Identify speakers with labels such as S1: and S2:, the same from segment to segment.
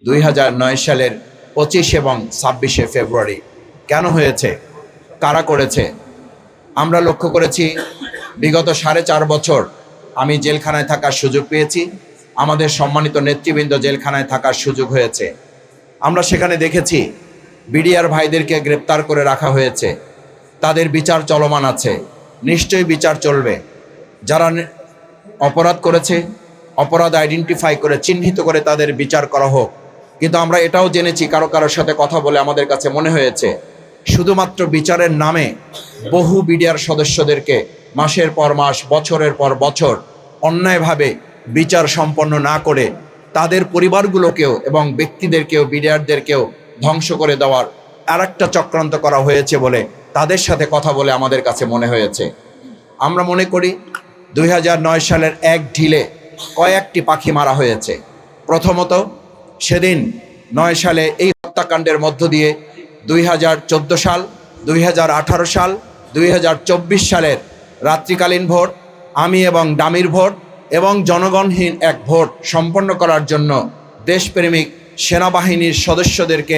S1: 2009 সালের 25 এবং 26শে ফেব্রুয়ারি কেন হয়েছে, কারা করেছে? আমরা লক্ষ্য করেছি বিগত 4.5 বছর আমি জেলখানায় থাকার সুযোগ পেয়েছি, আমাদের সম্মানিত নেতৃবৃন্দ জেলখানায় থাকার সুযোগ হয়েছে। আমরা সেখানে দেখেছি বিডিআর ভাইদেরকে গ্রেপ্তার করে রাখা হয়েছে, তাদের বিচার চলমান আছে, নিশ্চয়ই বিচার চলবে। যারা অপরাধ করেছে অপরাধ আইডেন্টিফাই করে চিহ্নিত করে তাদের বিচার করা হোক। কিন্তু আমরা এটাও জেনেছি, কারোর সাথে কথা বলে আমাদের কাছে মনে হয়েছে শুধুমাত্র বিচারের নামে বহু বিডিআর সদস্যদেরকে মাসের পর মাস বছরের পর বছর অন্যায়ভাবে বিচার সম্পন্ন না করে তাদের পরিবারগুলোকেও এবং ব্যক্তিদেরকেও বিডিআরদেরকেও ধ্বংস করে দেওয়ার আরেকটা চক্রান্ত করা হয়েছে বলে তাদের সাথে কথা বলে আমাদের কাছে মনে হয়েছে। আমরা মনে করি 2009 সালের এক ঢিলে কয়েকটি পাখি মারা হয়েছে। প্রথমত সেদিন 9 সালে এই হত্যাকাণ্ডের মধ্য দিয়ে 2014 সাল, 2018 সাল, 2024 সালের রাত্রিকালীন ভোট, আমি এবং ডামির ভোট এবং জনগণহীন এক ভোট সম্পন্ন করার জন্য দেশপ্রেমিক সেনাবাহিনীর সদস্যদেরকে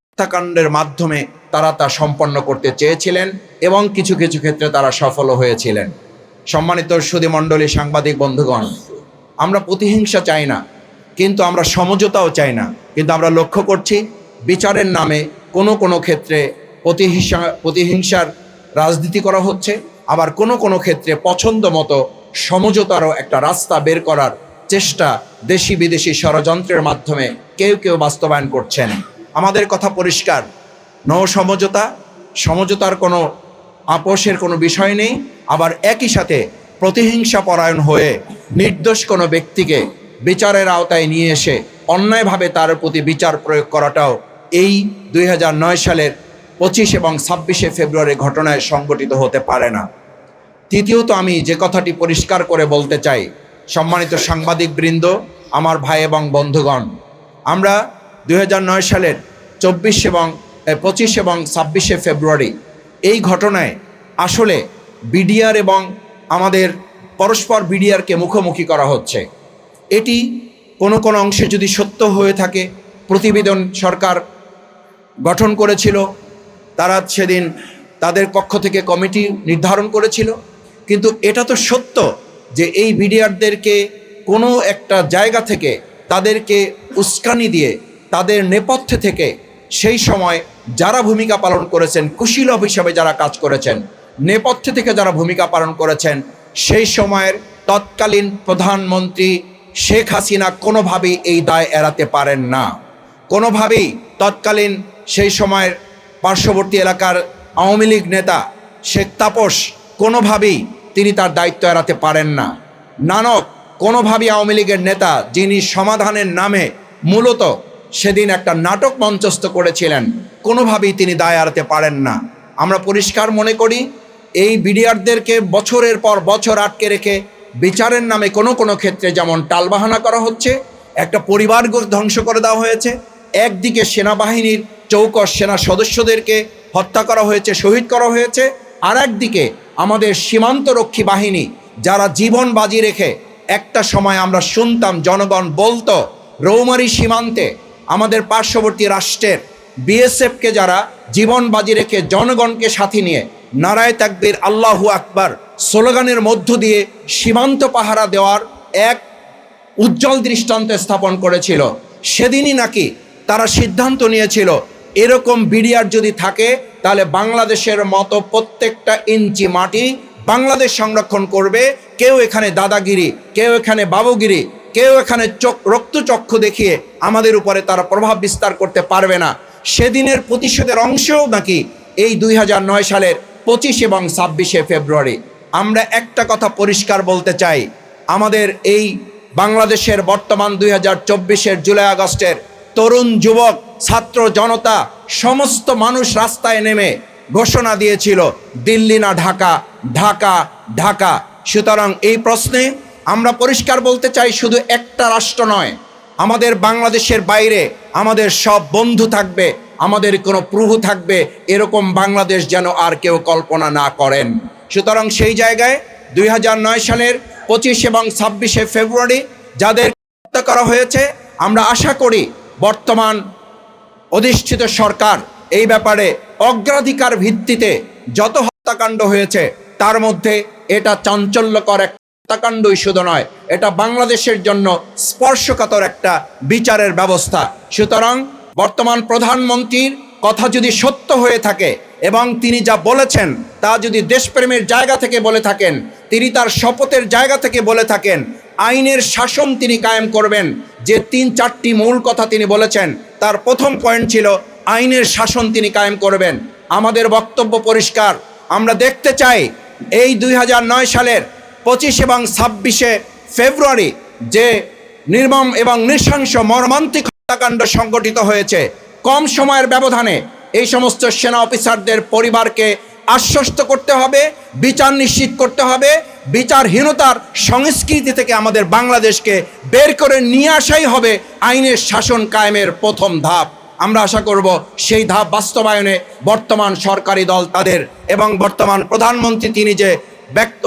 S1: হত্যাকাণ্ডের মাধ্যমে তারা তা সম্পন্ন করতে চেয়েছিলেন এবং কিছু কিছু ক্ষেত্রে তারা সফলও হয়েছিলেন। সম্মানিত সুধীমণ্ডলী, সাংবাদিক বন্ধুগণ, আমরা প্রতিহিংসা চাই না, কিন্তু আমরা সমঝোতাও চাই না। কিন্তু আমরা লক্ষ্য করছি বিচারের নামে কোনো ক্ষেত্রে প্রতিহিংসার রাজনীতি করা হচ্ছে, আবার কোনো ক্ষেত্রে পছন্দ মতো সমঝোতারও একটা রাস্তা বের করার চেষ্টা দেশি বিদেশি ষড়যন্ত্রের মাধ্যমে কেউ বাস্তবায়ন করছেন। আমাদের কথা পরিষ্কার, সমঝোতার কোনো আপোষের কোনো বিষয় নেই। আবার একই সাথে প্রতিহিংসা পরায়ণ হয়ে নির্দোষ কোনো ব্যক্তিকে বিচারের আওতায় নিয়ে এসে অন্যায়ভাবে তার প্রতি বিচার প্রয়োগ করাটাও এই 2009 সালের 25 এবং 26শে ফেব্রুয়ারি ঘটনায় সংগঠিত হতে পারে না। তৃতীয়ত আমি যে কথাটি পরিষ্কার করে বলতে চাই, সম্মানিত সাংবাদিক বৃন্দ, আমার ভাই এবং বন্ধুগণ, আমরা 2009 সালের 25 এবং 26শে ফেব্রুয়ারি এই ঘটনায় আসলে বিডিআর এবং আমাদের পরস্পর বিডিআরকে মুখোমুখি করা হচ্ছে। এটি কোনো অংশে যদি সত্য হয়ে থাকে, প্রতিবেদন সরকার গঠন করেছিল, তারা সেদিন তাদের পক্ষ থেকে কমিটি নির্ধারণ করেছিল। কিন্তু এটা তো সত্য যে এই বিডিআরদেরকে কোনো একটা জায়গা থেকে তাদেরকে উস্কানি দিয়ে তাদের নেপথ্যে থেকে সেই সময় যারা ভূমিকা পালন করেছেন, কুশীলব হিসাবে যারা কাজ করেছেন, নেপথ্যে থেকে যারা ভূমিকা পালন করেছেন, সেই সময়ের তৎকালীন প্রধানমন্ত্রী শেখ হাসিনা কোনোভাবেই এই দায় এড়াতে পারেন না। কোনোভাবেই তৎকালীন সেই সময়ের পার্শ্ববর্তী এলাকার আওয়ামী লীগ নেতা শেখ তাপস কোনোভাবেই তিনি তার দায়িত্ব এড়াতে পারেন না। নানক কোনোভাবেই আওয়ামী লীগের নেতা, যিনি সমাধানের নামে মূলত সেদিন একটা নাটক মঞ্চস্থ করেছিলেন, কোনোভাবেই তিনি দায় এড়াতে পারেন না। আমরা পরিষ্কার মনে করি এই বিডিআরদেরকে বছরের পর বছর আটকে রেখে বিচারের নামে কোনো ক্ষেত্রে যেমন টালবাহানা করা হচ্ছে, একটা পরিবার ধ্বংস করে দেওয়া হয়েছে, একদিকে সেনাবাহিনীর চৌকস সেনা সদস্যদেরকে হত্যা করা হয়েছে, শহীদ করা হয়েছে, আর একদিকে আমাদের সীমান্তরক্ষী বাহিনী যারা জীবন বাজি রেখে, একটা সময় আমরা শুনতাম জনগণ বলতো রৌমারী সীমান্তে আমাদের পার্শ্ববর্তী রাষ্ট্রের বিএসএফকে যারা জীবন বাজি রেখে জনগণকে সাথে নিয়ে নারায়ে তাকবীর আল্লাহু আকবার স্লোগানের মধ্য দিয়ে সীমান্ত পাহারা দেওয়ার এক উজ্জ্বল দৃষ্টান্ত স্থাপন করেছিল। সেদিনই নাকি তারা সিদ্ধান্ত নিয়েছিল এরকম বিডিআর যদি থাকে তাহলে বাংলাদেশের মতো প্রত্যেকটা ইঞ্চি মাটি বাংলাদেশ সংরক্ষণ করবে। কেউ এখানে দাদাগিরি, কেউ এখানে বাবুগিরি, কেউ এখানে রক্তচক্ষু দেখিয়ে আমাদের উপরে তারা প্রভাব বিস্তার করতে পারবে না। সেদিনের প্রতিশোধের অংশও নাকি এই 2009 সালের 25 এবং 26শে ফেব্রুয়ারি। আমরা একটা কথা পরিষ্কার বলতে চাই, আমাদের এই বাংলাদেশের বর্তমান 2024-এর জুলাই আগস্টের তরুণ যুবক ছাত্র জনতা সমস্ত মানুষ রাস্তায় নেমে ঘোষণা দিয়েছিল দিল্লি না ঢাকা, ঢাকা ঢাকা। সুতরাং এই প্রশ্নে আমরা পরিষ্কার বলতে চাই, শুধু একটা রাষ্ট্র নয়, আমাদের বাংলাদেশের বাইরে আমাদের সব বন্ধু থাকবে, আমাদের কোনো প্রভু থাকবে, এরকম বাংলাদেশ যেন আর কেউ কল্পনা না করেন। সুতরাং সেই জায়গায় 2009 সালের 25 এবং 26শে ফেব্রুয়ারি যাদের হত্যা করা হয়েছে, আমরা আশা করি বর্তমান অধিষ্ঠিত সরকার এই ব্যাপারে অগ্রাধিকার ভিত্তিতে যত হত্যাকাণ্ড হয়েছে তার মধ্যে এটা চাঞ্চল্যকর এক হত্যাকাণ্ডই শুধু নয়, এটা বাংলাদেশের জন্য স্পর্শকাতর একটা বিচারের ব্যবস্থা। সুতরাং বর্তমান প্রধানমন্ত্রীর কথা যদি সত্য হয়ে থাকে এবং তিনি যা বলেছেন তা যদি দেশপ্রেমের জায়গা থেকে বলে থাকেন, তিনি তার শপথের জায়গা থেকে বলে থাকেন, আইনের শাসন তিনি কায়েম করবেন, যে ৩-৪টি মূল কথা তিনি বলেছেন তার প্রথম পয়েন্ট ছিল আইনের শাসন তিনি কায়েম করবেন। আমাদের বক্তব্য পরিষ্কার, আমরা দেখতে চাই এই ২০০৯ সালের ২৫ এবং ২৬শে ফেব্রুয়ারি যে নির্মম এবং নৃশংস মর্মান্তিক হত্যাকাণ্ড সংঘটিত হয়েছে, কম সময়ের ব্যবধানে এই সমস্ত সেনা অফিসারদের পরিবারকে আশ্বস্ত করতে হবে, বিচার নিশ্চিত করতে হবে। বিচারহীনতার সংস্কৃতি থেকে আমাদের বাংলাদেশকে বের করে নিয়ে আসাই হবে আইনের শাসন কায়েমের প্রথম ধাপ। আমরা আশা করব সেই ধাপ বাস্তবায়নে বর্তমান সরকারি দল তাদের এবং বর্তমান প্রধানমন্ত্রী তিনি যে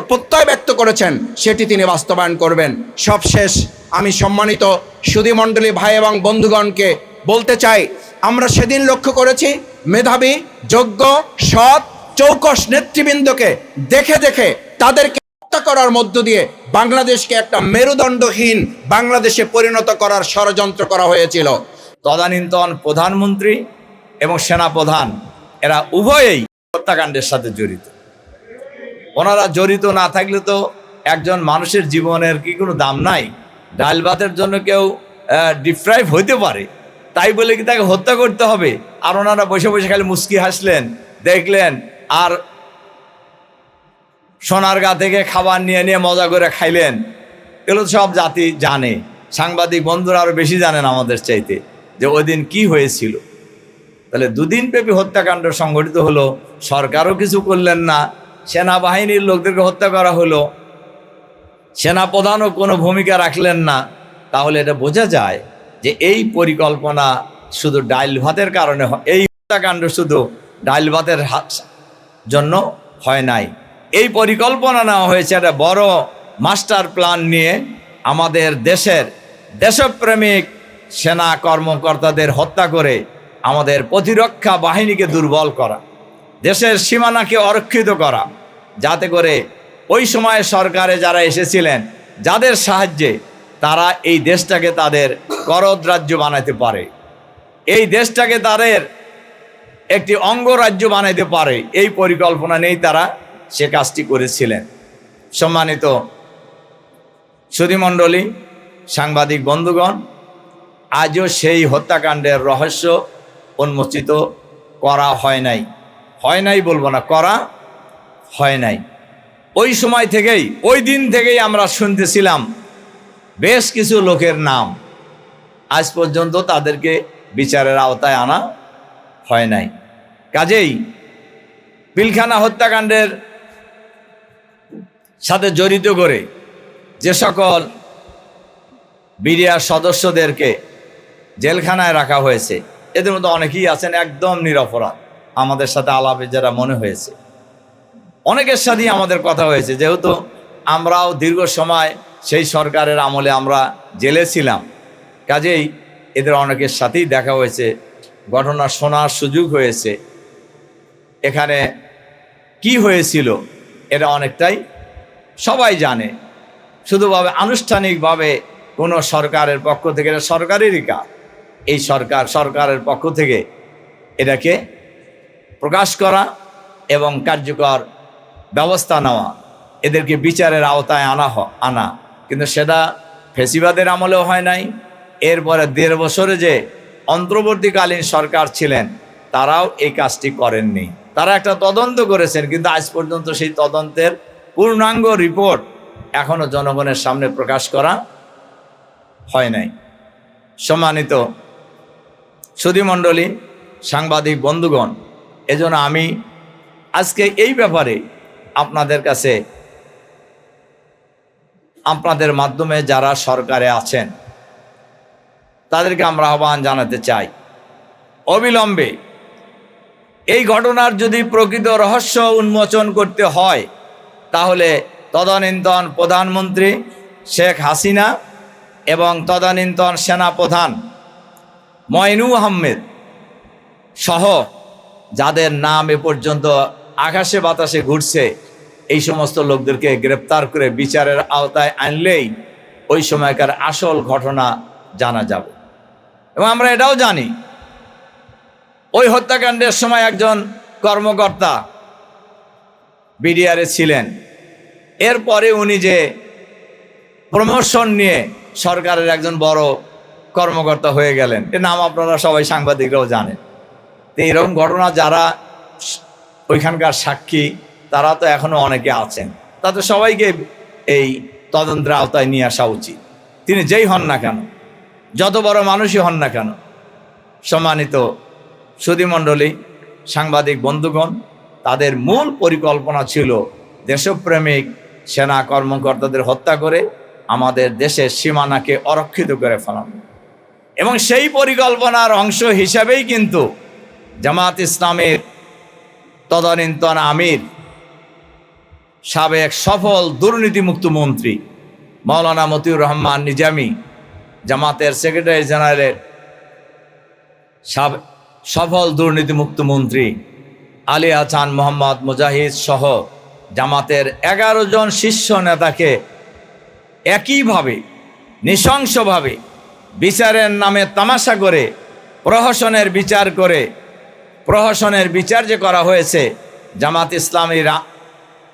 S1: প্রত্যয় ব্যক্ত করেছেন সেটি তিনি বাস্তবায়ন করবেন। সবশেষ আমি সম্মানিত সুধীমণ্ডলী ভাই এবং বন্ধুগণকে বলতে চাই, আমরা সেদিন লক্ষ্য করেছি মেধাবী, যোগ্য, সৎ, চৌকস নেতৃবৃন্দকে দেখে দেখে তাদেরকে হত্যা করার মধ্য দিয়ে বাংলাদেশকে একটা মেরুদণ্ডহীন বাংলাদেশে পরিণত করার ষড়যন্ত্র করা হয়েছিল।
S2: তদানীন্তন প্রধানমন্ত্রী এবং সেনাপ্রধান এরা উভয়েই হত্যাকাণ্ডের সাথে জড়িত। ওনারা জড়িত না থাকলে তো একজন মানুষের জীবনের কি কোনো দাম নাই? ডাল ভাতের জন্য কেউ ডিপ্রাইভ হইতে পারে, তাই বলে কি তাকে হত্যা করতে হবে? আর ওনারা বসে বসে খালি মুস্কি হাসলেন, দেখলেন, আর সোনারগাঁ থেকে খাবার নিয়ে নিয়ে মজা করে খাইলেন। এগুলো সব জাতি জানে, সাংবাদিক বন্ধুরা আরও বেশি জানেন আমাদের চাইতে যে ওই দিন কী হয়েছিল। তাহলে দুদিনব্যাপী হত্যাকাণ্ড সংঘটিত হলো, সরকারও কিছু করলেন না, সেনাবাহিনীর লোকদেরকে হত্যা করা হলো, সেনাপ্রধানও কোনো ভূমিকা রাখলেন না। তাহলে এটা বোঝা যায় যে এই পরিকল্পনা শুধু ডাইল ভাতের কারণে, এই হত্যাকাণ্ড শুধু ডাইল ভাতের জন্য হয় নাই। এই পরিকল্পনা নেওয়া হয়েছে একটা বড় মাস্টার প্ল্যান নিয়ে আমাদের দেশের দেশপ্রেমিক সেনা কর্মকর্তাদের হত্যা করে আমাদের প্রতিরক্ষা বাহিনীকে দুর্বল করা, দেশের সীমানাকে অরক্ষিত করা, যাতে করে ওই সময় সরকারে যারা এসেছিলেন যাদের সাহায্যে তারা এই দেশটাকে তাদের করদরাজ্য বানাতে পারে, এই দেশটাকে তাদের একটি অঙ্গরাজ্য বানাইতে পারে, এই পরিকল্পনা নেই তারা সে কাজটি করেছিলেন। সম্মানিত সুধীমণ্ডলী, সাংবাদিক বন্ধুগণ, আজও সেই হত্যাকাণ্ডের রহস্য উন্মোচিত করা হয় নাই। হয় নাই বলবো না, করা হয় নাই। ওই সময় থেকেই, ওই দিন থেকেই আমরা শুনতেছিলাম বেশ কিছু লোকের নাম, আজ পর্যন্ত তাদেরকে বিচারের আওতায় আনা হয় নাই। কাজেই পিলখানা হত্যাকাণ্ডের সাথে জড়িত করে যে সকল বিডিআর সদস্যদেরকে জেলখানায় রাখা হয়েছে, এদের মধ্যে অনেকেই আছেন একদম নিরপরাধ। আমাদের সাথে আলাপে যারা মনে হয়েছে, অনেকের সাথেই আমাদের কথা হয়েছে, যেহেতু আমরাও দীর্ঘ সময় সেই সরকারের আমলে আমরা জেলে ছিলাম, কাজেই এদের অনেকের সাথেই দেখা হয়েছে, ঘটনা শোনার সুযোগ হয়েছে। এখানে কি হয়েছিল এটা অনেকটাই সবাই জানে। শুধুভাবে আনুষ্ঠানিকভাবে কোনো সরকারের পক্ষ থেকে, এটা সরকারেরই কাজ, এই সরকারের পক্ষ থেকে এটাকে প্রকাশ করা এবং কার্যকর ব্যবস্থা নেওয়া, এদেরকে বিচারের আওতায় আনা, কিন্তু সেটা ফেসিবাদের আমলেও হয় নাই। এরপরে 1.5 বছরে যে অন্তর্বর্তীকালীন সরকার ছিলেন তারাও এই কাজটি করেননি। তারা একটা তদন্ত করেছেন, কিন্তু আজ পর্যন্ত সেই তদন্তের পূর্ণাঙ্গ রিপোর্ট এখনও জনগণের সামনে প্রকাশ করা হয় নাই। সম্মানিত সুধীমণ্ডলী, সাংবাদিক বন্ধুগণ, এজন্য আমি আজকে এই ব্যাপারে আপনাদের কাছে, আপনাদের মাধ্যমে যারা সরকারে আছেন তাদেরকে আমরা আহ্বান জানাতে চাই, অবিলম্বে এই ঘটনার যদি প্রকৃত রহস্য উন্মোচন করতে হয় তাহলে তদানীন্তন প্রধানমন্ত্রী শেখ হাসিনা এবং তদানীন্তন সেনাপ্রধান ময়নু আহমেদ সহ যাদের নাম এ পর্যন্ত আকাশে বাতাসে ঘুরছে, এই সমস্ত লোকদেরকে গ্রেপ্তার করে বিচারের আওতায় আনলেই ওই সময়কার আসল ঘটনা জানা যাবে। এবং আমরা এটাও জানি ওই হত্যাকাণ্ডের সময় একজন কর্মকর্তা বিডিআরে ছিলেন। এরপরে উনি যে প্রমোশন নিয়ে সরকারের একজন বড় কর্মকর্তা হয়ে গেলেন, এর নাম আপনারা সবাই সাংবাদিকরাও জানেন। তো এরকম ঘটনা যারা ওইখানকার সাক্ষী তারা তো এখনো অনেকে আছেন, তাতে সবাইকে এই তদন্তের আওতায় নিয়ে আসা উচিত। তিনি যেই হন না কেন, যত বড় মানুষই হন না কেন। সম্মানিত সুধীমণ্ডলী, সাংবাদিক বন্ধুগণ, তাদের মূল পরিকল্পনা ছিল দেশপ্রেমিক সেনা কর্মকর্তাদের হত্যা করে আমাদের দেশের সীমানাকে অরক্ষিত করে ফেলানো। এবং সেই পরিকল্পনার অংশ হিসাবেই কিন্তু জামাত ইসলামের তদানীন্তন আমির, সাবেক সফল দুর্নীতিমুক্ত মন্ত্রী মাওলানা মতিউর রহমান নিজামী, জামাতের সেক্রেটারি জেনারেলের সফল দুর্নীতিমুক্ত মন্ত্রী আলী আহসান মোহাম্মদ মুজাহিদ সহ জামাতের 11 জন শীর্ষ নেতাকে একইভাবে নৃশংসভাবে বিচারের নামে তামাশা করে প্রহসনের বিচার যে করা হয়েছে, জামাত ইসলামীর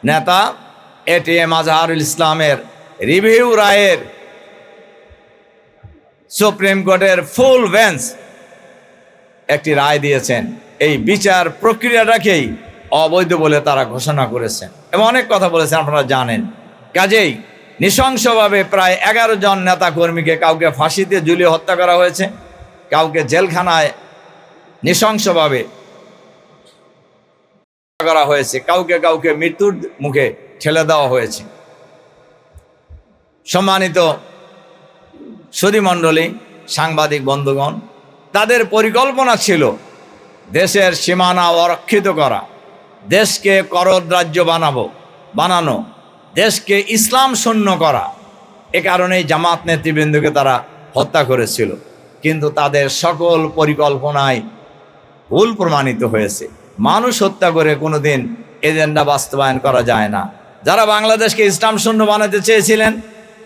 S2: নেতা এটিএম আজহারুল ইসলামের রিভিউ রায়ের সুপ্রিম কোর্টের ফুল বেঞ্চ একটি রায় দিয়েছেন। এই বিচার প্রক্রিয়াটাকেই অবৈধ বলে তারা ঘোষণা করেছেন এবং অনেক কথা বলেছেন, আপনারা জানেন। কাজেই নৃশংসভাবে প্রায় 11 জন নেতা কর্মীকে কাউকে ফাঁসিতে ঝুলিয়ে হত্যা করা হয়েছে, কাউকে জেলখানায় নৃশংসভাবে করা হয়েছে, কাউকে মৃত্যুর মুখে ঠেলে দেওয়া হয়েছে। সম্মানিত সুধীমণ্ডলী, সাংবাদিক বন্ধুগণ, তাদের পরিকল্পনা ছিল দেশের সীমানা অরক্ষিত করা, দেশকে করদ-রাজ্য বানানো, দেশকে ইসলাম শূন্য করা। এ কারণেই জামাত নেতৃবৃন্দকে তারা হত্যা করেছিল। কিন্তু তাদের সকল পরিকল্পনায় ভুল প্রমাণিত হয়েছে। মানুষ হত্যা করে কোনোদিন এজেন্ডা বাস্তবায়ন করা যায় না। যারা বাংলাদেশকে ইসলাম শূন্য বানাতে চেয়েছিলেন